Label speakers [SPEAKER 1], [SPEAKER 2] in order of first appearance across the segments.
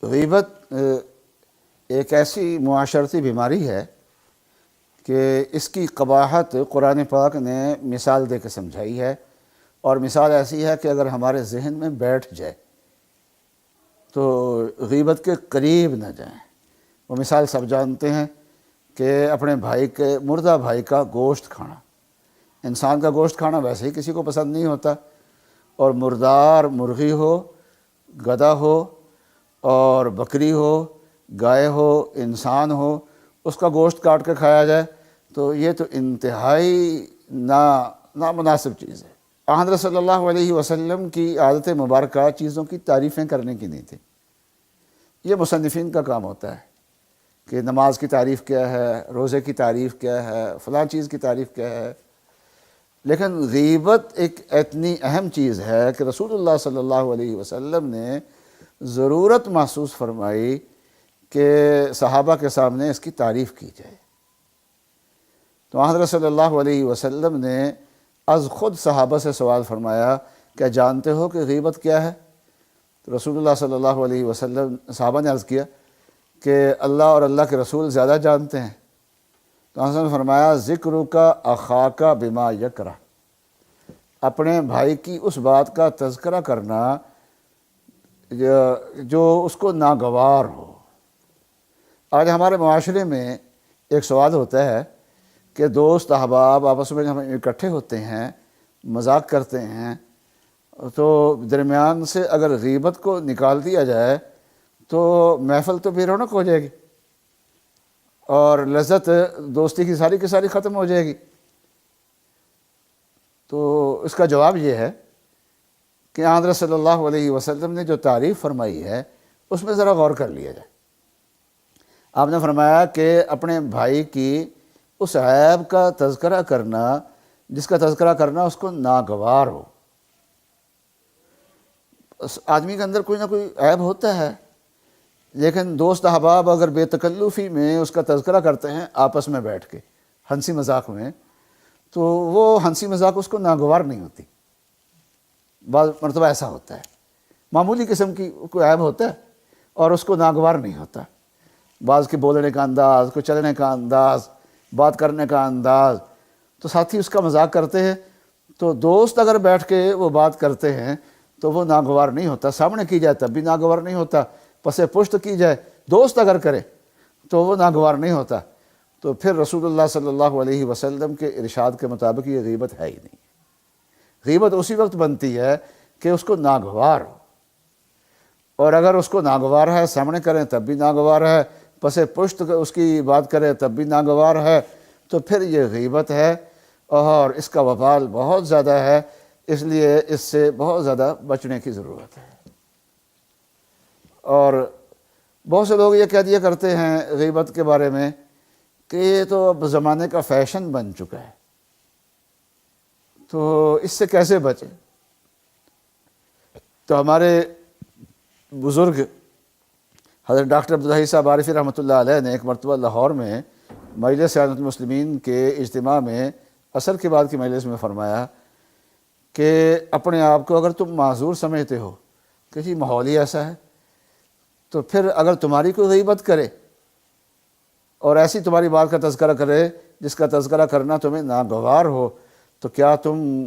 [SPEAKER 1] غیبت ایک ایسی معاشرتی بیماری ہے کہ اس کی قباحت قرآن پاک نے مثال دے کے سمجھائی ہے، اور مثال ایسی ہے کہ اگر ہمارے ذہن میں بیٹھ جائے تو غیبت کے قریب نہ جائیں۔ وہ مثال سب جانتے ہیں کہ اپنے بھائی کے مردہ بھائی کا گوشت کھانا۔ انسان کا گوشت کھانا ویسے ہی کسی کو پسند نہیں ہوتا، اور مردار مرغی ہو، گدھا ہو، اور بکری ہو، گائے ہو، انسان ہو، اس کا گوشت کاٹ کے کھایا جائے تو یہ تو انتہائی نامناسب چیز ہے۔ حضرت صلی اللہ علیہ وسلم کی عادت مبارکہ چیزوں کی تعریفیں کرنے کی نہیں تھی۔ یہ مصنفین کا کام ہوتا ہے کہ نماز کی تعریف کیا ہے، روزے کی تعریف کیا ہے، فلاں چیز کی تعریف کیا ہے، لیکن غیبت ایک اتنی اہم چیز ہے کہ رسول اللہ صلی اللہ علیہ وسلم نے ضرورت محسوس فرمائی کہ صحابہ کے سامنے اس کی تعریف کی جائے۔ تو حضرت صلی اللہ علیہ وسلم نے از خود صحابہ سے سوال فرمایا، کیا جانتے ہو کہ غیبت کیا ہے؟ تو رسول اللہ صلی اللہ علیہ وسلم صحابہ نے عرض کیا کہ اللہ اور اللہ کے رسول زیادہ جانتے ہیں۔ تو حضرت نے فرمایا، ذکرک اخاک بما یکرہ، اپنے بھائی کی اس بات کا تذکرہ کرنا جو اس کو ناگوار ہو۔ آج ہمارے معاشرے میں ایک سوال ہوتا ہے کہ دوست احباب آپس میں ہم اکٹھے ہوتے ہیں، مذاق کرتے ہیں، تو درمیان سے اگر غیبت کو نکال دیا جائے تو محفل تو بے رونق ہو جائے گی، اور لذت دوستی کی ساری ختم ہو جائے گی۔ تو اس کا جواب یہ ہے کہ حضرت صلی اللہ علیہ وسلم نے جو تعریف فرمائی ہے اس میں ذرا غور کر لیا جائے۔ آپ نے فرمایا کہ اپنے بھائی کی اس عیب کا تذکرہ کرنا جس کا تذکرہ کرنا اس کو ناگوار ہو۔ اس آدمی کے اندر کوئی نہ کوئی عیب ہوتا ہے، لیکن دوست احباب اگر بے تکلفی میں اس کا تذکرہ کرتے ہیں آپس میں بیٹھ کے ہنسی مذاق میں، تو وہ ہنسی مذاق اس کو ناگوار نہیں ہوتی۔ بعض مرتبہ ایسا ہوتا ہے، معمولی قسم کی کوئی عیب ہوتا ہے اور اس کو ناگوار نہیں ہوتا۔ بعض کے بولنے کا انداز، کوئی چلنے کا انداز، بات کرنے کا انداز، تو ساتھی اس کا مذاق کرتے ہیں، تو دوست اگر بیٹھ کے وہ بات کرتے ہیں تو وہ ناگوار نہیں ہوتا۔ سامنے کی جائے تب بھی ناگوار نہیں ہوتا، پس پشت کی جائے دوست اگر کرے تو وہ ناگوار نہیں ہوتا۔ تو پھر رسول اللہ صلی اللہ علیہ وسلم کے ارشاد کے مطابق یہ غیبت ہے ہی نہیں۔ غیبت اسی وقت بنتی ہے کہ اس کو ناگوار ہو، اور اگر اس کو ناگوار ہے سامنے کریں تب بھی ناگوار ہے، پس پشت اس کی بات کرے تب بھی ناگوار ہے، تو پھر یہ غیبت ہے، اور اس کا وبال بہت زیادہ ہے، اس لیے اس سے بہت زیادہ بچنے کی ضرورت ہے۔ اور بہت سے لوگ یہ کہہ دیا کرتے ہیں غیبت کے بارے میں کہ یہ تو اب زمانے کا فیشن بن چکا ہے، تو اس سے کیسے بچیں؟ تو ہمارے بزرگ حضرت ڈاکٹر عبدالحی صاحب عارفی رحمۃ اللہ علیہ نے ایک مرتبہ لاہور میں مجلس سیادت المسلمین کے اجتماع میں عصر کے بعد کی مجلس میں فرمایا کہ اپنے آپ کو اگر تم معذور سمجھتے ہو کہ جی ماحول ہی ایسا ہے، تو پھر اگر تمہاری کوئی غیبت کرے اور ایسی تمہاری بات کا تذکرہ کرے جس کا تذکرہ کرنا تمہیں ناگوار ہو، تو کیا تم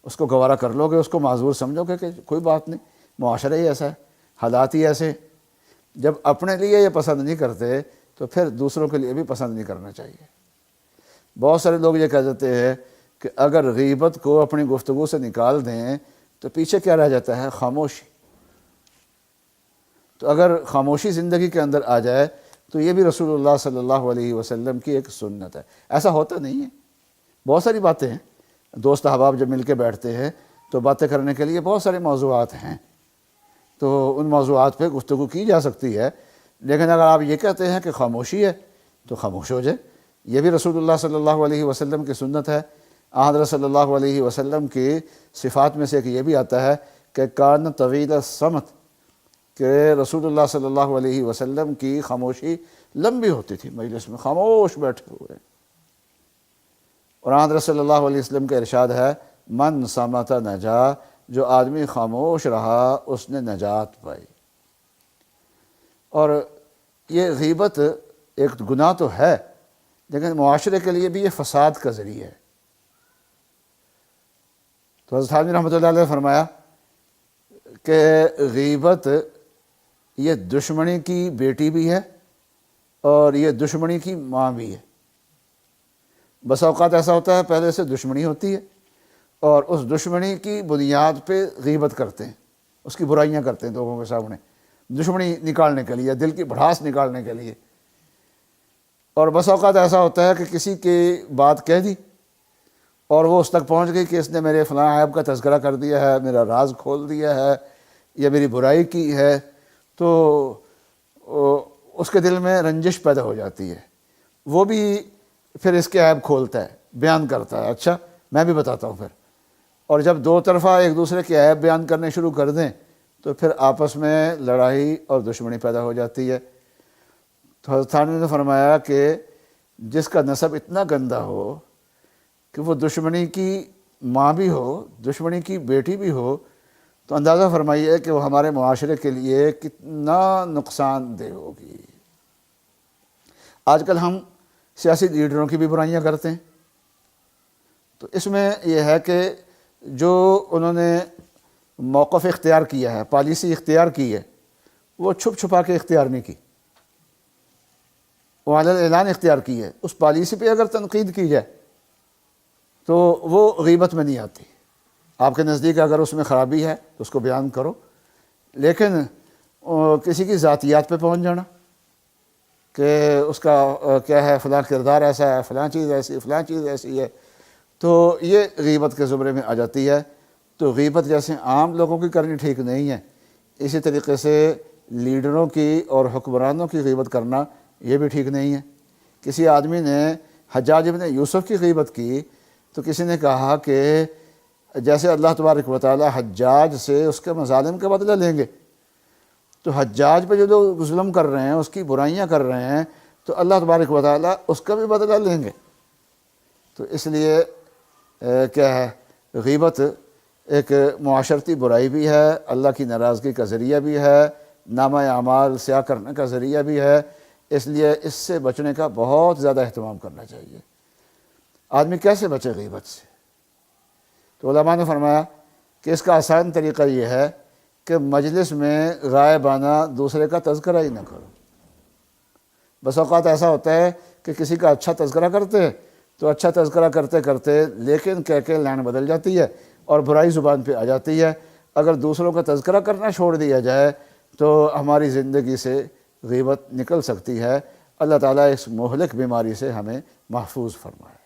[SPEAKER 1] اس کو گوارا کر لو گے، اس کو معذور سمجھو گے کہ کوئی بات نہیں، معاشرہ ہی ایسا ہے، حالات ہی ایسے ہیں؟ جب اپنے لیے یہ پسند نہیں کرتے تو پھر دوسروں کے لیے بھی پسند نہیں کرنا چاہیے۔ بہت سارے لوگ یہ کہہ دیتے ہیں کہ اگر غیبت کو اپنی گفتگو سے نکال دیں تو پیچھے کیا رہ جاتا ہے؟ خاموشی۔ تو اگر خاموشی زندگی کے اندر آ جائے تو یہ بھی رسول اللہ صلی اللہ علیہ وسلم کی ایک سنت ہے۔ ایسا ہوتا نہیں ہے، بہت ساری باتیں ہیں، دوست احباب جب مل کے بیٹھتے ہیں تو باتیں کرنے کے لیے بہت سارے موضوعات ہیں، تو ان موضوعات پہ گفتگو کی جا سکتی ہے، لیکن اگر آپ یہ کہتے ہیں کہ خاموشی ہے تو خاموش ہو جائے۔ یہ بھی رسول اللہ صلی اللہ علیہ وسلم کی سنت ہے۔ حضرت صلی اللہ علیہ وسلم کی صفات میں سے ایک یہ بھی آتا ہے کہ کان طویل الصمت، کہ رسول اللہ صلی اللہ علیہ وسلم کی خاموشی لمبی ہوتی تھی، مجلس میں خاموش بیٹھے ہوئے۔ اور حضرت صلی اللہ علیہ وسلم کا ارشاد ہے، من صمت نجا، جو آدمی خاموش رہا اس نے نجات پائی۔ اور یہ غیبت ایک گناہ تو ہے، لیکن معاشرے کے لیے بھی یہ فساد کا ذریعہ ہے۔ تو حضرت حامد رحمۃ اللہ علیہ نے فرمایا کہ غیبت یہ دشمنی کی بیٹی بھی ہے اور یہ دشمنی کی ماں بھی ہے۔ بس اوقات ایسا ہوتا ہے پہلے سے دشمنی ہوتی ہے اور اس دشمنی کی بنیاد پہ غیبت کرتے ہیں، اس کی برائیاں کرتے ہیں لوگوں کے سامنے، دشمنی نکالنے کے لیے، دل کی بھڑاس نکالنے کے لیے۔ اور بس اوقات ایسا ہوتا ہے کہ کسی کی بات کہہ دی اور وہ اس تک پہنچ گئی کہ اس نے میرے فلاں عیب کا تذکرہ کر دیا ہے، میرا راز کھول دیا ہے یا میری برائی کی ہے، تو اس کے دل میں رنجش پیدا ہو جاتی ہے، وہ بھی پھر اس کے عیب کھولتا ہے، بیان کرتا ہے، اچھا میں بھی بتاتا ہوں پھر۔ اور جب دو طرفہ ایک دوسرے کے عیب بیان کرنے شروع کر دیں تو پھر آپس میں لڑائی اور دشمنی پیدا ہو جاتی ہے۔ تو حضرت تھانوی نے فرمایا کہ جس کا نسب اتنا گندا ہو کہ وہ دشمنی کی ماں بھی ہو، دشمنی کی بیٹی بھی ہو، تو اندازہ فرمائیے کہ وہ ہمارے معاشرے کے لیے کتنا نقصان دہ ہوگی۔ آج کل ہم سیاسی لیڈروں کی بھی برائیاں کرتے ہیں، تو اس میں یہ ہے کہ جو انہوں نے موقف اختیار کیا ہے، پالیسی اختیار کی ہے، وہ چھپ چھپا کے اختیار نہیں کی، وہ علن اعلان اختیار کی ہے۔ اس پالیسی پہ اگر تنقید کی جائے تو وہ غیبت میں نہیں آتی۔ آپ کے نزدیک اگر اس میں خرابی ہے تو اس کو بیان کرو، لیکن کسی کی ذاتیات پہ پہنچ جانا کہ اس کا کیا ہے، فلاں کردار ایسا ہے، فلاں چیز ایسی، فلاں چیز ایسی ہے، تو یہ غیبت کے زمرے میں آ جاتی ہے۔ تو غیبت جیسے عام لوگوں کی کرنی ٹھیک نہیں ہے، اسی طریقے سے لیڈروں کی اور حکمرانوں کی غیبت کرنا یہ بھی ٹھیک نہیں ہے۔ کسی آدمی نے حجاج ابن یوسف کی غیبت کی تو کسی نے کہا کہ جیسے اللہ تبارک و تعالی حجاج سے اس کے مظالم کا بدلہ لیں گے، تو حجاج پہ جو لوگ ظلم کر رہے ہیں، اس کی برائیاں کر رہے ہیں، تو اللہ تبارک و تعالی اس کا بھی بدلہ لیں گے۔ تو اس لیے کیا ہے، غیبت ایک معاشرتی برائی بھی ہے، اللہ کی ناراضگی کا ذریعہ بھی ہے، نامہ اعمال سیاہ کرنے کا ذریعہ بھی ہے۔ اس لیے اس سے بچنے کا بہت زیادہ اہتمام کرنا چاہیے۔ آدمی کیسے بچے غیبت سے؟ تو علماء نے فرمایا کہ اس کا آسان طریقہ یہ ہے کہ مجلس میں غائبانہ دوسرے کا تذکرہ ہی نہ کرو۔ بس اوقات ایسا ہوتا ہے کہ کسی کا اچھا تذکرہ کرتے ہیں تو اچھا تذکرہ کرتے کرتے لیکن کہہ کے لائن بدل جاتی ہے اور برائی زبان پہ آ جاتی ہے۔ اگر دوسروں کا تذکرہ کرنا چھوڑ دیا جائے تو ہماری زندگی سے غیبت نکل سکتی ہے۔ اللہ تعالیٰ اس مہلک بیماری سے ہمیں محفوظ فرمائے۔